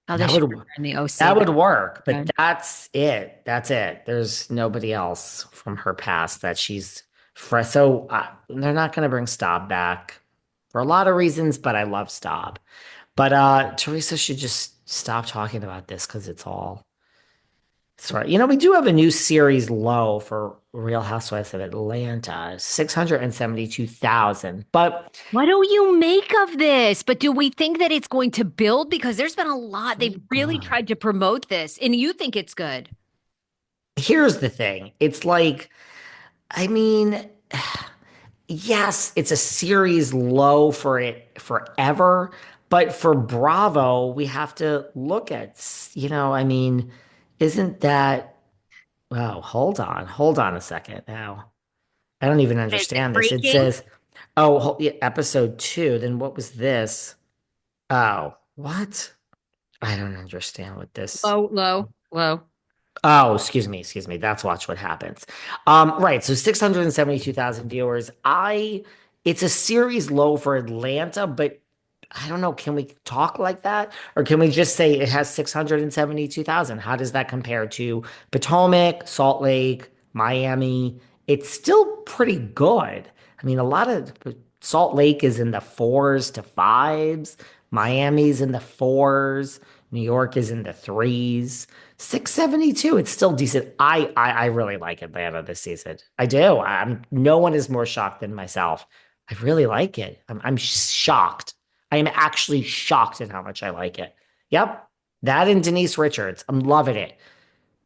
Oh, they That should would put her in the OC. that would work, but Good. that's it. That's it. There's nobody else from her past that she's fresh. So they're not going to bring Staub back for a lot of reasons, but I love Staub. But Teresa should just stop talking about this because it's all. That's right. We do have a new series low for Real Housewives of Atlanta, 672,000. But What do you make of this? But do we think that it's going to build? Because there's been a lot. They've so really good. tried to promote this, and you think it's good. Here's the thing. It's like, I mean, yes, it's a series low for it forever, but for Bravo, we have to look at, I mean, isn't that, oh, hold on a second now. I don't even Is it understand this. It breaking? says, oh, yeah, episode two. Then what was this? Oh, what? I don't understand what this. Low, low, low. Oh, excuse me. That's Watch What Happens. Right. So 672,000 viewers. It's a series low for Atlanta, but I don't know. Can we talk like that? Or can we just say it has 672,000? How does that compare to Potomac, Salt Lake, Miami? It's still pretty good. I mean, a lot of Salt Lake is in the fours to fives. Miami's in the fours. New York is in the threes. 672. It's still decent. I really like Atlanta this season. I do. No one is more shocked than myself. I really like it. I'm shocked. I am actually shocked at how much I like it. Yep. That and Denise Richards. I'm loving it.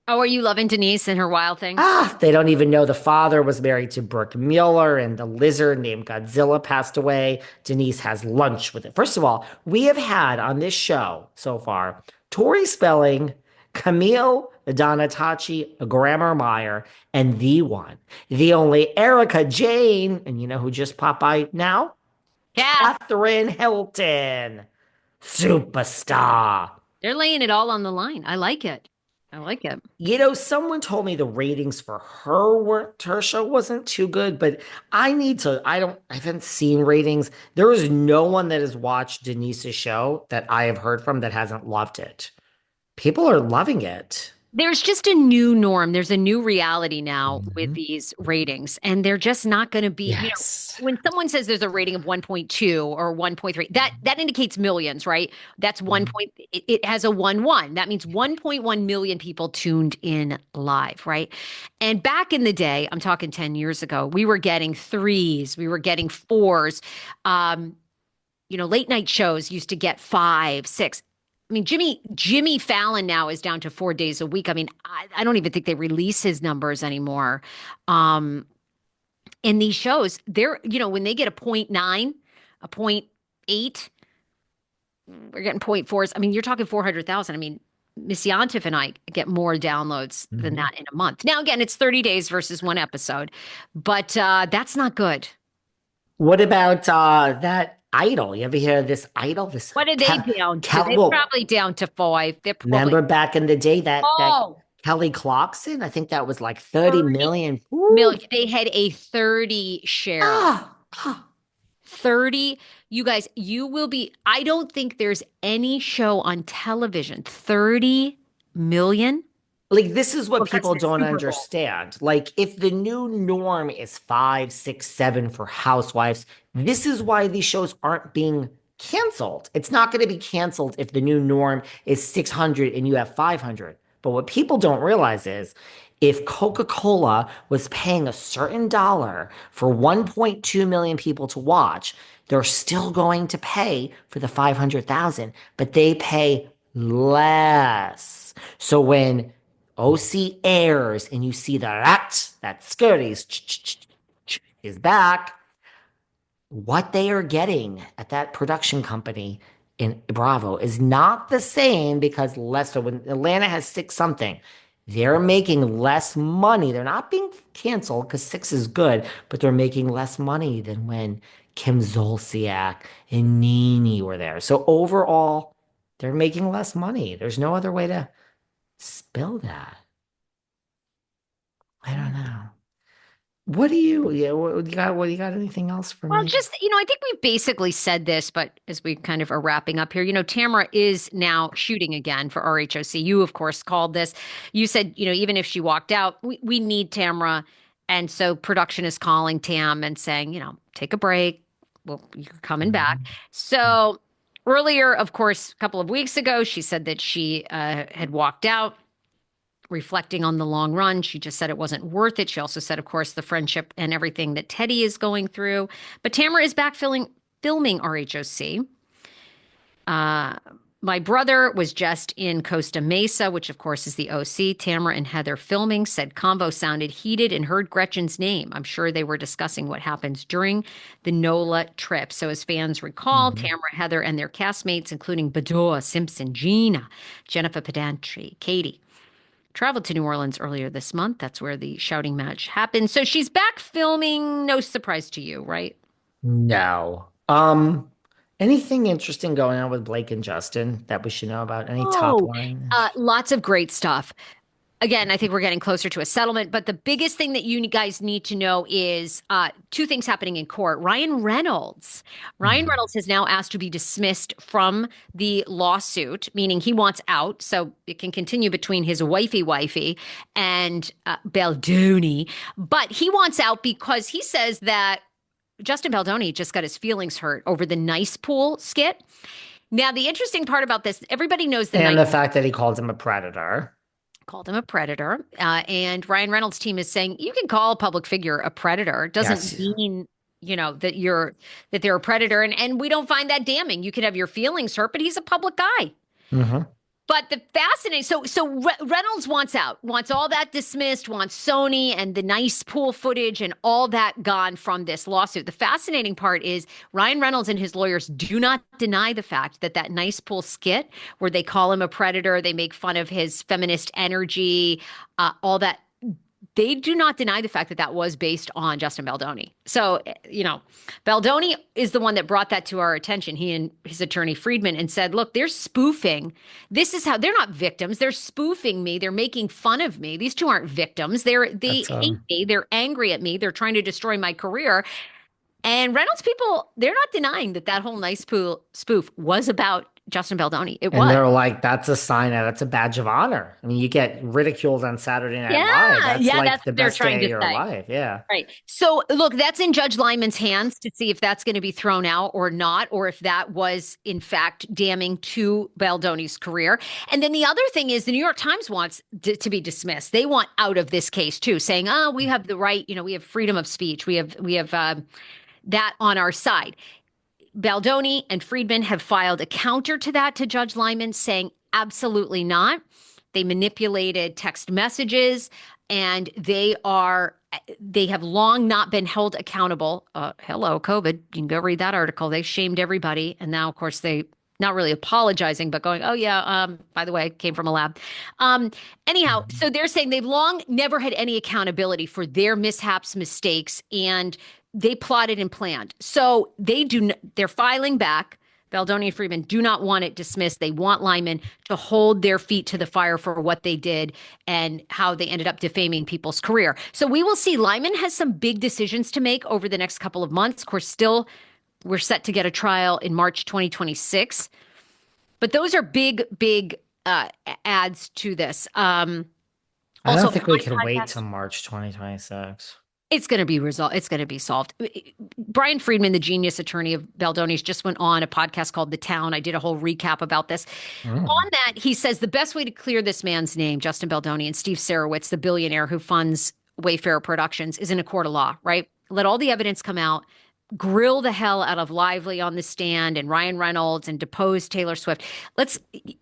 Oh, are you loving Denise and her wild things? They don't even know the father was married to Brooke Mueller and the lizard named Godzilla passed away. Denise has lunch with it. First of all, we have had on this show so far Tori Spelling, Camille Donatacci, Grammar Meyer, and the one, the only Erica Jane. And you know who just popped by now? Kath, Catherine Hilton, superstar. they're laying it all on the line. I like it. I like it. Someone told me the ratings for her show wasn't too good, but I haven't seen ratings. There is no one that has watched Denise's show that I have heard from that hasn't loved it. People are loving it. There's just a new norm. There's a new reality now with Mhm. these ratings, and they're just not going to be, Yes. when someone says there's a rating of 1.2 or 1.3, that indicates millions, right? That's one Mhm. point, it has a 1 1. That means 1.1 million people tuned in live, right? And back in the day, I'm talking 10 years ago, we were getting threes, we were getting fours. Um, late night shows used to get five, six. I mean, Jimmy Fallon now is down to 4 days a week. I mean, I don't even think they release his numbers anymore. Um, in these shows, when they get a point 0.9, a point 0.8, we're getting point 0.4s. I mean, you're talking 400,000. I mean, Miss Yantif and I get more downloads than Mhm. that in a month. Now, again, it's 30 days versus one episode, but that's not good. What about that Idol? You ever hear of this Idol? This What are they down to? They're Well, probably down to five. They're probably, remember back in the day that oh, Kelly Clarkson? I think that was like 30 30 million. Woo. million. They had a 30 share. Ah, ah. 30. You guys, you will be, I don't think there's any show on television. 30 million? Like this is what Well, that's people the don't Super Bowl. understand. Like if the new norm is five, six, seven for Housewives, this is why these shows aren't being canceled. It's not going to be canceled if the new norm is 600 and you have 500. But what people don't realize is if Coca-Cola was paying a certain dollar for 1.2 million people to watch, they're still going to pay for the 500,000, but they pay less. So when OC airs and you see that Scurry's is back, what they are getting at that production company in Bravo is not the same because less. So when Atlanta has six something, they're making less money. They're not being canceled because six is good, but they're making less money than when Kim Zolciak and Nene were there. So overall, they're making less money. There's no other way to spill that. I don't know. What do you got anything else for Well, me? just, I think we basically said this, but as we kind of are wrapping up here, Tamara is now shooting again for RHOC. You, of course, called this. You said, even if she walked out, we need Tamara. And so production is calling Tam and saying, take a break. Well, you're coming back. Mhm. So earlier, of course, a couple of weeks ago, she said that she had walked out. Reflecting on the long run, she just said it wasn't worth it. She also said, of course, the friendship and everything that Teddy is going through. But Tamara is back filming RHOC. Uh, my brother was just in Costa Mesa, which of course is the OC. Tamara and Heather filming, said convo sounded heated and heard Gretchen's name. I'm sure they were discussing what happens during the NOLA trip. So as fans recall, Mhm. Tamara, Heather, and their castmates, including Bedoya, Simpson, Gina, Jennifer Pedantry, Katie, traveled to New Orleans earlier this month. That's where the shouting match happened. So she's back filming. No surprise to you, right? No. Anything interesting going on with Blake and Justin that we should know about? Any top Oh, line? lots of great stuff. Again, I think we're getting closer to a settlement, but the biggest thing that you guys need to know is two things happening in court. Ryan Reynolds. Ryan Mhm. Reynolds has now asked to be dismissed from the lawsuit, meaning he wants out, so it can continue between his wifey and Baldoni. But he wants out because he says that Justin Baldoni just got his feelings hurt over the nice pool skit. Now, the interesting part about this, everybody knows the And nice the fact that he called him a predator. called him a predator. And Ryan Reynolds' team is saying you can call a public figure a predator. It doesn't Yes. mean, that they're a predator. And we don't find that damning. You could have your feelings hurt, but he's a public guy. Hmm. But the fascinating, Reynolds wants out, wants all that dismissed, wants Sony and the nice pool footage and all that gone from this lawsuit. The fascinating part is Ryan Reynolds and his lawyers do not deny the fact that that nice pool skit where they call him a predator, they make fun of his feminist energy, all that. They do not deny the fact that that was based on Justin Baldoni. So, Baldoni is the one that brought that to our attention, he and his attorney Friedman, and said, look, they're spoofing. This is how they're not victims. They're spoofing me. They're making fun of me. These two aren't victims. They That's hate me. They're angry at me. They're trying to destroy my career. And Reynolds people, they're not denying that that whole nice pool spoof was about Justin Baldoni. It and was. they're like, that's a sign that that's a badge of honor. I mean, you get ridiculed on Saturday Night Yeah, Live. That's yeah, like that's the what they're best trying day of to your say. life. Yeah. Right. So, look, that's in Judge Lyman's hands to see if that's going to be thrown out or not, or if that was, in fact, damning to Baldoni's career. And then the other thing is the New York Times wants to be dismissed. They want out of this case, too, saying, oh, we have the right, we have freedom of speech. We have that on our side. Baldoni and Friedman have filed a counter to that to Judge Lyman saying absolutely not. They manipulated text messages and they have long not been held accountable. Hello, COVID. You can go read that article. They shamed everybody. And now, of course, they not really apologizing, but going, oh, yeah, by the way, it came from a lab. Anyhow, Mhm. so they're saying they've long never had any accountability for their mishaps, mistakes, and they plotted and planned. So they're filing back. Baldoni and Friedman do not want it dismissed. They want Lyman to hold their feet to the fire for what they did and how they ended up defaming people's career. So we will see. Lyman has some big decisions to make over the next couple of months. Of course, still, we're set to get a trial in March 2026. But those are big adds to this. I Also, don't think we my can wait till podcast. March 2026. It's going to be resolved. It's going to be solved. Brian Friedman, the genius attorney of Baldoni's, just went on a podcast called The Town. I did a whole recap about this. On Mm. that, he says the best way to clear this man's name, Justin Baldoni, and Steve Sarowitz, the billionaire who funds Wayfarer Productions, is in a court of law, right? Let all the evidence come out, grill the hell out of Lively on the stand and Ryan Reynolds and depose Taylor Swift.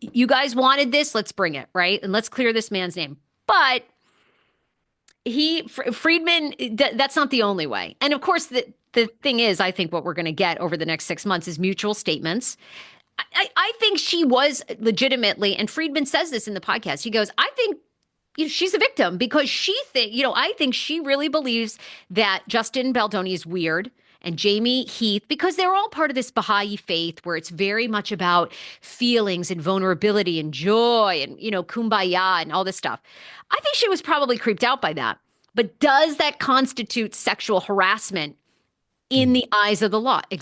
You guys wanted this, let's bring it, right? And let's clear this man's name. But Friedman, that's not the only way. And of course, the thing is, I think what we're going to get over the next 6 months is mutual statements. I think she was legitimately, and Friedman says this in the podcast. He goes, I think she's a victim because I think she really believes that Justin Baldoni is weird and Jamie Heath, because they're all part of this Baha'i faith where it's very much about feelings and vulnerability and joy and, kumbaya and all this stuff. I think she was probably creeped out by that. But does that constitute sexual harassment in the eyes of the law?